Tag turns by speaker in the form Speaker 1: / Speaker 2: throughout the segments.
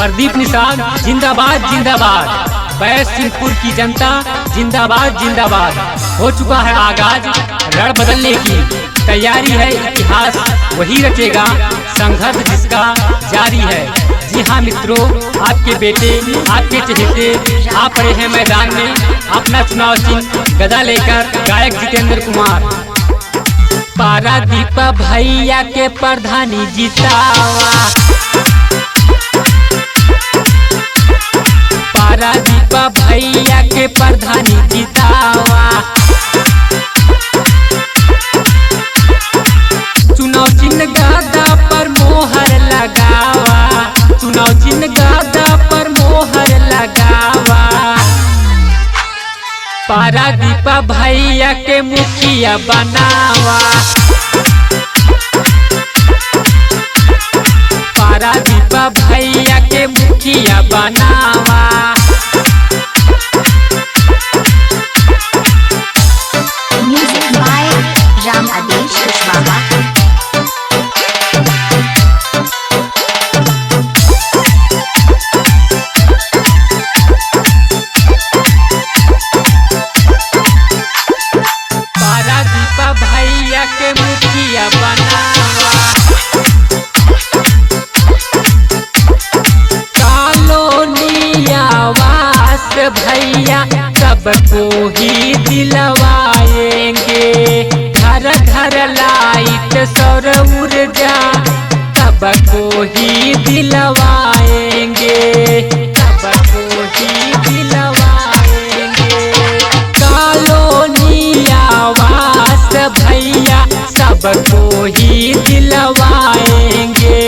Speaker 1: प्रदीप निषाद जिंदाबाद जिंदाबाद। बैरसिंहपुर की जनता जिंदाबाद जिंदाबाद। हो चुका है आगाज रण बदलने की, तैयारी है इतिहास वही रचेगा, संघर्ष जिसका जारी है। जी हाँ मित्रों, आपके बेटे आपके चहेते आ पड़े हैं मैदान में, अपना चुनाव चिन्ह गदा लेकर गायक जितेंद्र कुमार। पारादीप भैया के प्रधानी जितावा, पारादीप भैया के प्रधानी जितावा। चुनाव चिन्ह गदा पर मोहर लगावा, चुनाव चिन्ह गदा पर मोहर लगावा। पारादीप भैया के मुखिया बनावा, पारादीप भैया के मुखिया बनावा।
Speaker 2: म्यूजिक बाय राम आदेश कुशवाहा।
Speaker 1: पारादीप भैया के मुखिया बनावा, भैया सबको ही दिलवाएंगे, घर घर लाइट सौर ऊर्जा सबको ही दिलवाएंगे, सबको ही दिलवाएंगे। कॉलोनी आवास भैया सबको ही दिलवाएंगे,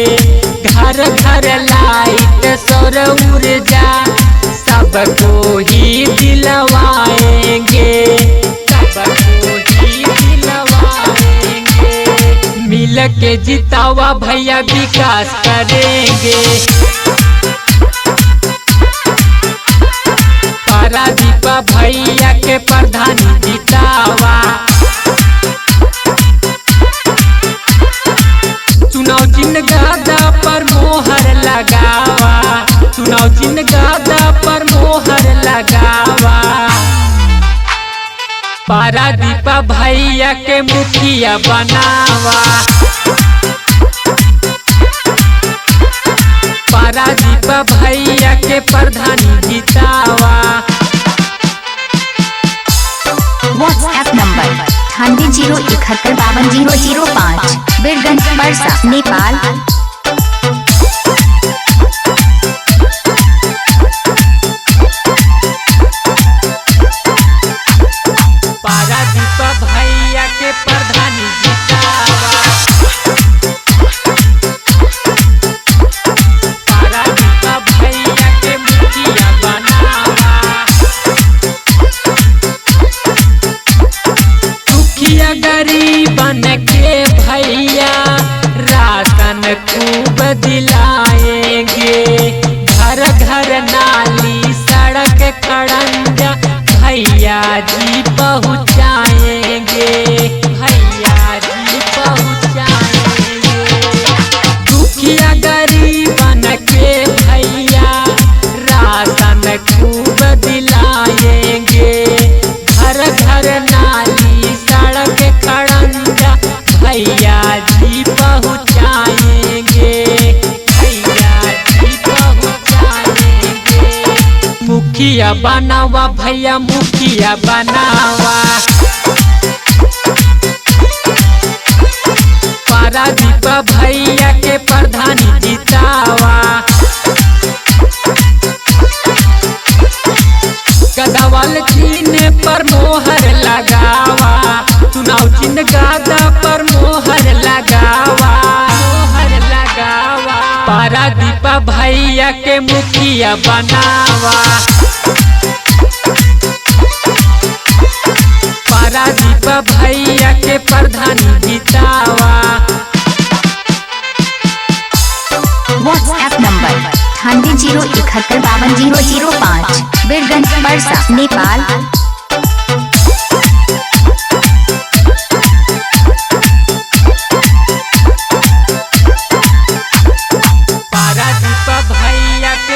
Speaker 1: घर घर लाइट सौर ऊर्जा सबको ही दिलवाएंगे, सबको ही दिलवाएंगे। मिल के जितावा भैया विकास करेंगे, पारादीप भैया के प्रधानी जितावा। चुनाव चिन्ह गदा पर मोहर लगावा, चुनाव चिन्ह गदा पर मोहर लगावा। पारादीप भैया के मुखिया बनावा, पारादीप भैया के प्रधानी जितावा।
Speaker 2: व्हाट्सएप नंबर 9801750005 बीरगंज परसा नेपाल।
Speaker 1: पारादीप भैया के प्रधानी जितावा, पारादीप भैया के मुखिया बनावा। दुखिया गरीबन के भैया राशन खूब दिलाएंगे, घर घर नाली सड़क खड़ंजा भैया जी पहुँचाएंगे, भैया जी पहुँचाएंगे। दुखिया गरीबन के भैया राशन खूब दिलाएंगे, घर घर नाली सड़क खड़ंजा भैया जी पहुँचाएंगे, भैया जी पहुँचाएंगे। मुखिया बनावा भैया मुखिया बनावा, पारादीप भैया के प्रधानी जितावा। गदावाल चिन्ह पर मोहर लगावा, चुनाव चिन्ह गदा पर मोहर लगावा, मोहर लगावा। पारादीप भैया के मुखिया बनावा, पारादीप भैया के प्रधानी जितावा।
Speaker 2: व्हाट्सएप नंबर 9801750005 बीरगंज परसा नेपाल।
Speaker 1: पारादीप भैया के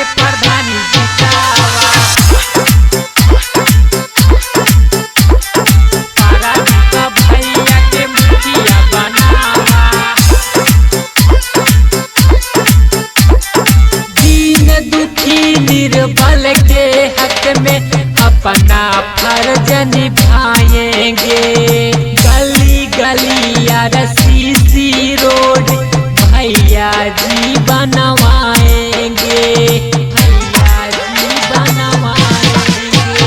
Speaker 1: के हक में अपना फर्ज निभाएंगे। गली गली RCC रोड भैया जी बनवाएंगे, भैया जी बनवाएंगे।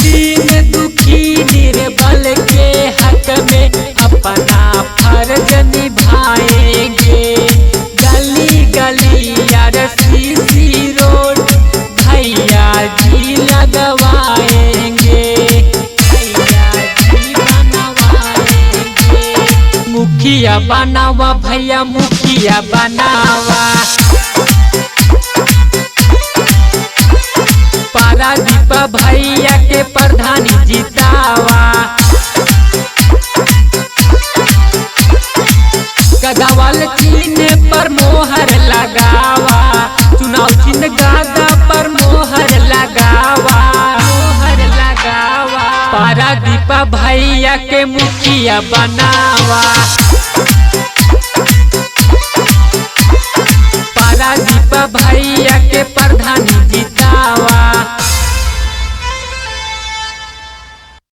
Speaker 1: दीन दुखी निर्बल के हक में अपना फर्ज निभाएंगे। गली गली RCC रोड भैया जी लगवाएंगे, भैया जी बनवाएंगे। मुखिया बनावा भैया मुखिया बनावा, पारादीप भैया के प्रधानी जितावा। गदावाल चिन्ह पर मोहर लगावा, चुनाव चिन्ह गादा पर मोहर लगावा, मोहर लगावा। पारादीप भैया के मुखिया बनावा, पारादीप भैया के प्रधान